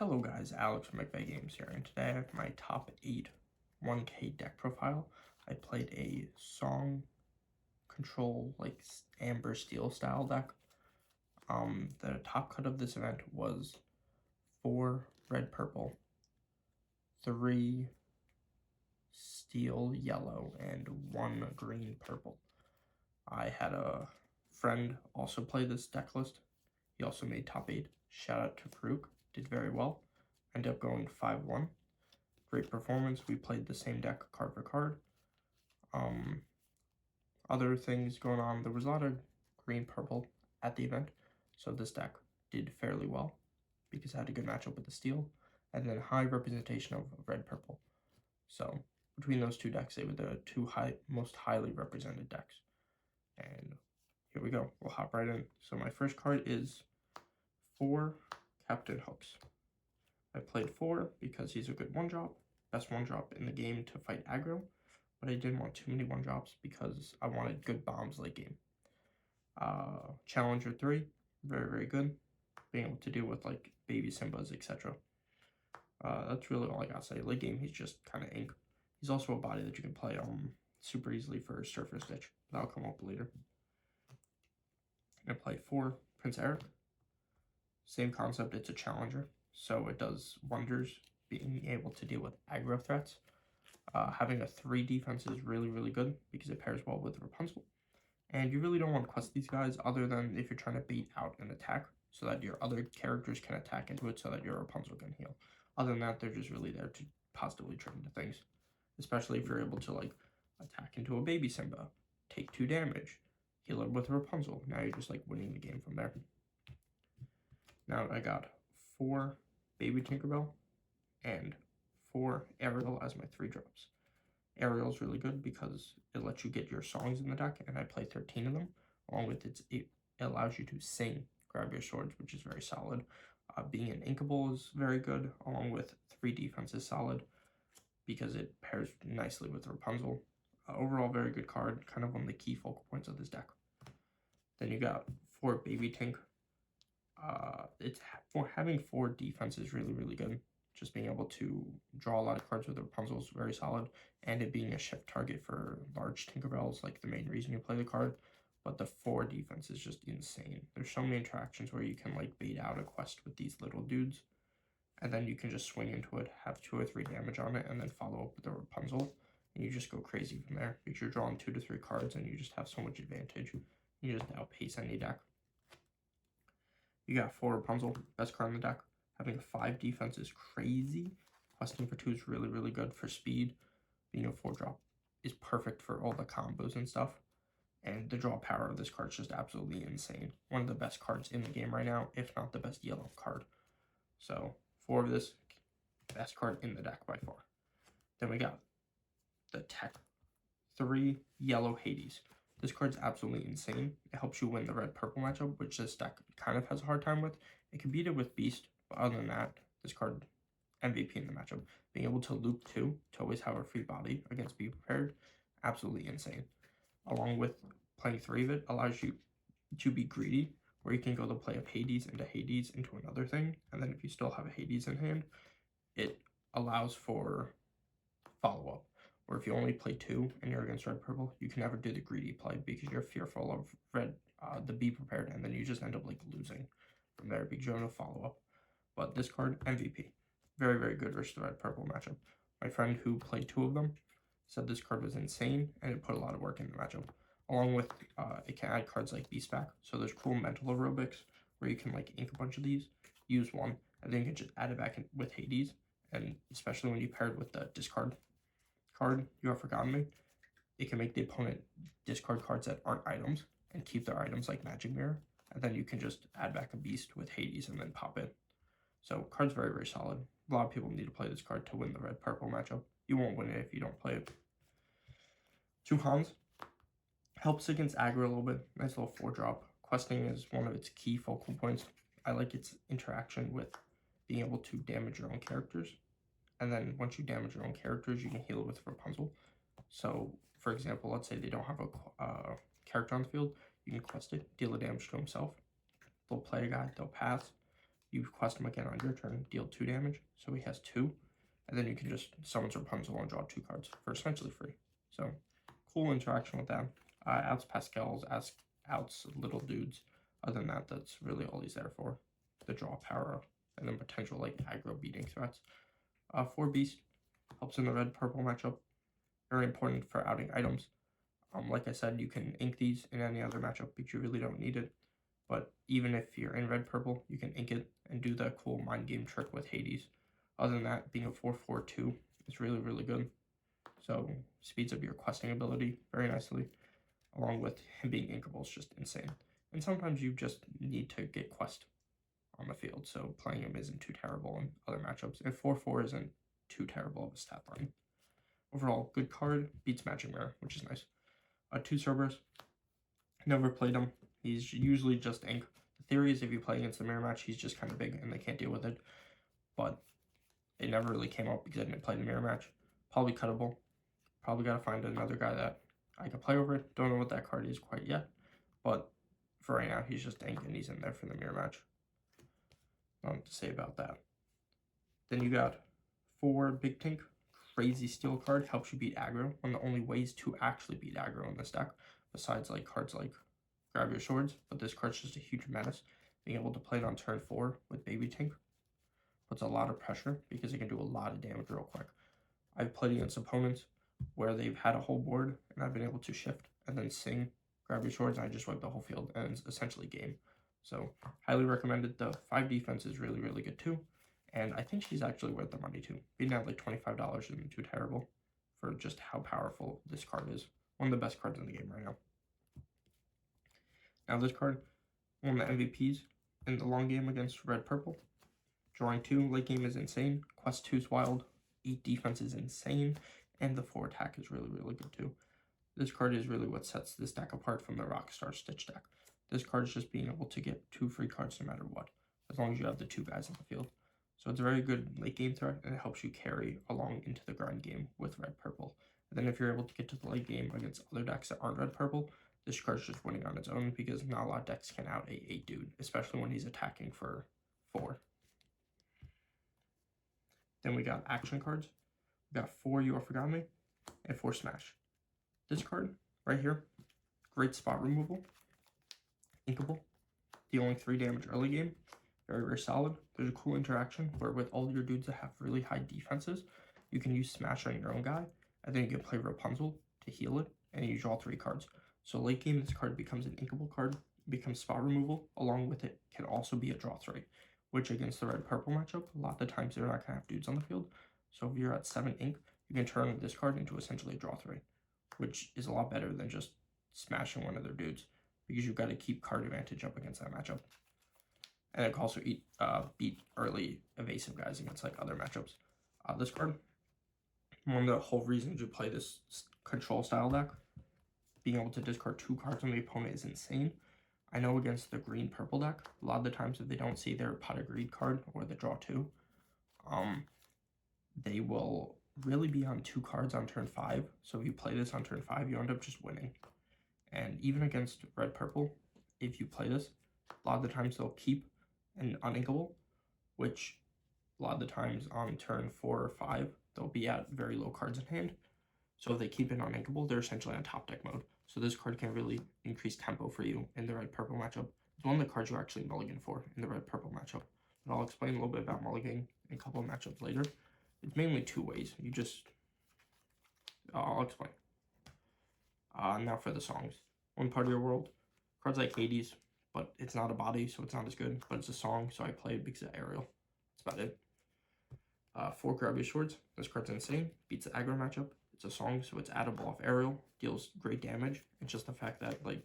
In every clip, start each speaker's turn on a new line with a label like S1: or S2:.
S1: Hello guys, Alex from McVeigh Games here, and today I have my top 8 1K deck profile. I played a song control, like Amber Steel style deck. The top cut of this event was 4 red purple, 3 steel yellow, and 1 green purple. I had a friend also play this deck list. He also made top 8. Shout out to Farouk, did very well. Ended up going 5-1. Great performance. We played the same deck card for card. Other things going on. There was a lot of green purple at the event, so this deck did fairly well because it had a good matchup with the steel, and then high representation of red purple. So between those two decks, they were the most highly represented decks. And here we go. We'll hop right in. So my first card is 4 Captain Hooks. I played 4 because he's a good 1-drop, best 1-drop in the game to fight aggro, but I didn't want too many 1-drops because I wanted good bombs late game. Challenger 3, very, very good, being able to deal with like baby Simbas, etc. That's really all I gotta say. Late game, he's just kind of ink. He's also a body that you can play super easily for Surfer Stitch. That'll come up later. I'm gonna play 4 Prince Eric. Same concept, it's a challenger, so it does wonders being able to deal with aggro threats. Having a 3 defense is really, really good because it pairs well with Rapunzel. And you really don't want to quest these guys other than if you're trying to bait out an attack so that your other characters can attack into it so that your Rapunzel can heal. Other than that, they're just really there to positively turn into things. Especially if you're able to like attack into a baby Simba, take 2 damage, heal it with Rapunzel. Now you're just like winning the game from there. Now I got 4 baby Tinkerbell and 4 Ariel as my 3 drops. Ariel's really good because it lets you get your songs in the deck, and I play 13 of them. Along with it allows you to sing Grab Your Swords, which is very solid. Being an inkable is very good, along with 3 defense is solid because it pairs nicely with Rapunzel. Overall, very good card, kind of one of the key focal points of this deck. Then you got 4 Baby Tink. Having 4 defense is really, really good. Just being able to draw a lot of cards with Rapunzel is very solid, and it being a shift target for large Tinkerbell is like the main reason you play the card. But the 4 defense is just insane. There's so many interactions where you can like bait out a quest with these little dudes, and then you can just swing into it, have 2 or 3 damage on it, and then follow up with the Rapunzel, and you just go crazy from there because you're drawing 2 to 3 cards, and you just have so much advantage. You just outpace any deck. You got 4 Rapunzel, best card in the deck. Having a 5 defense is crazy. Questing for 2 is really, really good for speed. Being a 4-drop is perfect for all the combos and stuff. And the draw power of this card is just absolutely insane. One of the best cards in the game right now, if not the best yellow card. So 4 of this, best card in the deck by far. Then we got the tech. 3 yellow Hades. This card's absolutely insane. It helps you win the red-purple matchup, which this deck kind of has a hard time with. It can beat it with Beast, but other than that, this card, MVP in the matchup. Being able to loop 2 to always have a free body against Be Prepared, absolutely insane. Along with playing 3 of it, allows you to be greedy, where you can go to play a Hades into another thing, and then if you still have a Hades in hand, it allows for follow-up. Or if you only play 2 and you're against red purple, you can never do the greedy play because you're fearful of red, the Be Prepared, and then you just end up like losing from there because you don't have follow up. But this card, MVP, very, very good versus the red purple matchup. My friend who played 2 of them said this card was insane and it put a lot of work in the matchup. Along with it can add cards like Beast Back, so there's cool mental aerobics where you can like ink a bunch of these, use 1, and then you can just add it back in with Hades, and especially when you pair it with the discard card, You Have Forgotten Me, it can make the opponent discard cards that aren't items and keep their items like Magic Mirror, and then you can just add back a Beast with Hades and then pop it. So card's very, very solid. A lot of people need to play this card to win the red-purple matchup. You won't win it if you don't play it. 2 Hans. Helps against aggro a little bit. Nice little 4-drop. Questing is one of its key focal points. I like its interaction with being able to damage your own characters. And then once you damage your own characters, you can heal it with Rapunzel. So, for example, let's say they don't have a character on the field. You can quest it, deal the damage to himself. They'll play a guy, they'll pass. You quest him again on your turn, deal 2 damage, so he has 2. And then you can just summon Rapunzel and draw 2 cards for essentially free. So, cool interaction with that. Outs Pascals, outs little dudes. Other than that, that's really all he's there for. The draw power, and then potential like aggro beating threats. 4 Beast, helps in the red-purple matchup. Very important for outing items. Like I said, you can ink these in any other matchup, but you really don't need it. But even if you're in red-purple, you can ink it and do that cool mind game trick with Hades. Other than that, being a 4/4/2 is really, really good. So speeds up your questing ability very nicely, along with him being inkable is just insane. And sometimes you just need to get quest on the field, so playing him isn't too terrible in other matchups. And 4/4 isn't too terrible of a stat line. Overall, good card, beats Magic Mirror, which is nice. 2 Cerberus, never played him. He's usually just ink. The theory is if you play against the mirror match, he's just kind of big and they can't deal with it. But it never really came up because I didn't play the mirror match. Probably cuttable. Probably got to find another guy that I can play over it. Don't know what that card is quite yet. But for right now, he's just ink and he's in there for the mirror match. Nothing to say about that. Then you got 4 Big Tink. Crazy Steel card, helps you beat aggro. One of the only ways to actually beat aggro in this deck, besides like cards like Grab Your Swords, but this card's just a huge menace. Being able to play it on turn 4 with Baby Tink puts a lot of pressure because it can do a lot of damage real quick. I've played against opponents where they've had a whole board and I've been able to shift and then sing Grab Your Swords and I just wipe the whole field and it's essentially game. So highly recommended. The 5 defense is really, really good too. And I think she's actually worth the money too. Being at like $25 isn't too terrible for just how powerful this card is. One of the best cards in the game right now. Now this card, one of the MVPs in the long game against red-purple. Drawing 2, late game is insane. Quest 2 is wild. 8 defense is insane. And the 4 attack is really, really good too. This card is really what sets this deck apart from the Rockstar Stitch deck. This card is just being able to get 2 free cards no matter what, as long as you have the 2 guys on the field. So it's a very good late game threat, and it helps you carry along into the grind game with red-purple. And then if you're able to get to the late game against other decks that aren't red-purple, this card's just winning on its own because not a lot of decks can out a 8 dude, especially when he's attacking for 4. Then we got action cards. We got 4 You Are Forgotten Me and 4 Smash. This card right here, great spot removal, inkable, dealing 3 damage early game. Very, very solid. There's a cool interaction where with all your dudes that have really high defenses, you can use Smash on your own guy, and then you can play Rapunzel to heal it, and you draw 3 cards. So late game, this card becomes an inkable card, becomes spot removal, along with it can also be a draw 3, which against the red-purple matchup, a lot of the times they're not going to have dudes on the field. So if you're at 7 ink, you can turn this card into essentially a draw 3, which is a lot better than just smashing one of their dudes, because you've got to keep card advantage up against that matchup. And it can also beat early evasive guys against like other matchups. This card, one of the whole reasons you play this control style deck, being able to discard 2 cards on the opponent is insane. I know against the green-purple deck, a lot of the times if they don't see their Pot of Greed card or they draw 2, they will really be on 2 cards on turn 5. So if you play this on turn 5, you end up just winning. And even against red-purple, if you play this, a lot of the times they'll keep an uninkable, which a lot of the times on turn 4 or 5, they'll be at very low cards in hand. So if they keep an uninkable, they're essentially on top deck mode. So this card can really increase tempo for you in the red-purple matchup. It's one of the cards you actually mulligan for in the red-purple matchup. But I'll explain a little bit about mulliganing in a couple of matchups later. It's mainly 2 ways. I'll explain. Now for the songs. One Part of Your World. Cards like Hades, but it's not a body, so it's not as good. But it's a song, so I play it because of Ariel. That's about it. 4 Grab Your Swords. This card's insane. Beats the aggro matchup. It's a song, so it's addable off Ariel. Deals great damage. It's just the fact that like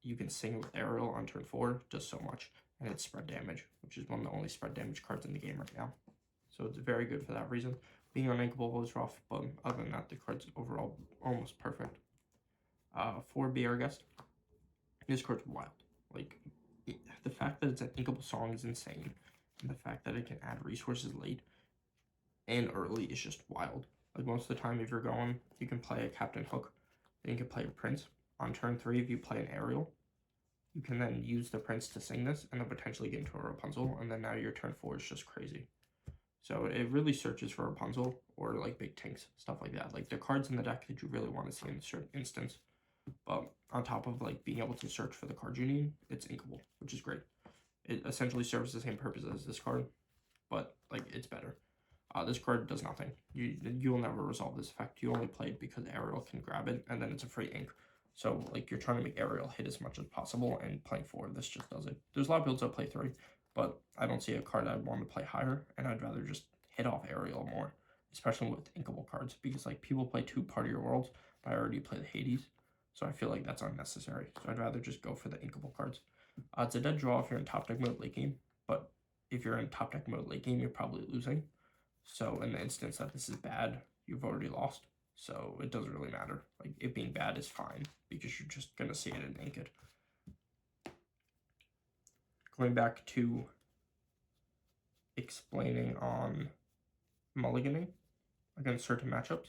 S1: you can sing with Ariel on turn 4 does so much. And it's spread damage, which is one of the only spread damage cards in the game right now. So it's very good for that reason. Being uninkable is rough, but other than that, the card's overall almost perfect. 4 Be Our Guest. This card's wild. Like, the fact that it's an inkable song is insane. And the fact that it can add resources late and early is just wild. Like, most of the time, if you're going, you can play a Captain Hook. Then you can play a Prince. On turn 3, if you play an Ariel, you can then use the prince to sing this and then potentially get into a Rapunzel, and then now your turn 4 is just crazy. So it really searches for Rapunzel or like big tinks, stuff like that. Like the cards in the deck that you really want to see in a certain instance. But on top of like being able to search for the cards you need, it's inkable, which is great. It essentially serves the same purpose as this card, but like it's better. This card does nothing. You'll never resolve this effect. You only play it because Ariel can grab it, and then it's a free ink. So like you're trying to make Ariel hit as much as possible, and playing 4, this just does it. There's a lot of builds that play 3, but I don't see a card I'd want to play higher, and I'd rather just hit off Ariel more, especially with inkable cards, because like people play 2 Part of Your Worlds, but I already play the Hades, so I feel like that's unnecessary. So I'd rather just go for the inkable cards. It's a dead draw if you're in top deck mode late game, but if you're in top deck mode late game, you're probably losing. So in the instance that this is bad, you've already lost. So it doesn't really matter. Like it being bad is fine because you're just gonna see it and ink it. Going back to explaining on mulliganing against certain matchups.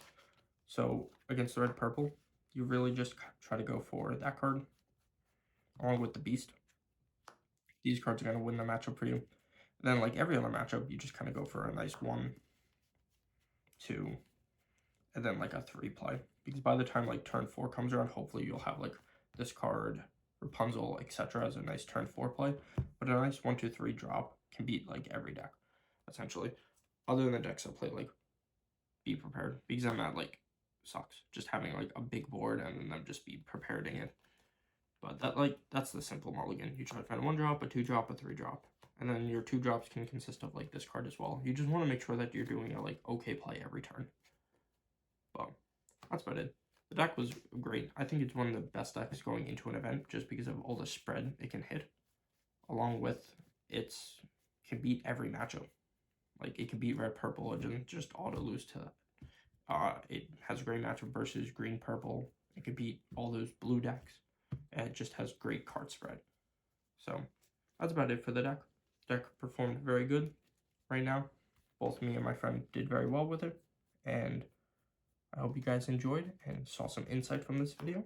S1: So against the red purple, you really just try to go for that card along with the beast. These cards are gonna win the matchup for you. And then like every other matchup, you just kind of go for a nice 1, 2, and then like a 3 play, because by the time like turn 4 comes around, hopefully you'll have like this card, Rapunzel, etc. as a nice turn 4 play. But a nice 1, 2, 3 drop can beat like every deck, essentially. Other than the decks that play like Be Prepared, because then that like sucks. Just having like a big board and then them just be preparing it. But that's the simple mulligan. You try to find a 1 drop, a 2 drop, a 3 drop. And then your 2 drops can consist of like this card as well. You just want to make sure that you're doing a like okay play every turn. But that's about it. The deck was great. I think it's one of the best decks going into an event just because of all the spread it can hit. Along with it's can beat every matchup. Like it can beat red purple, it doesn't just auto lose to that. It has a great matchup versus green purple. It can beat all those blue decks. And it just has great card spread. So that's about it for the deck. Deck performed very good right now. Both me and my friend did very well with it. And I hope you guys enjoyed and saw some insight from this video.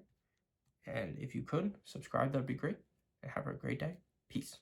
S1: And if you could, subscribe, that'd be great. And have a great day. Peace.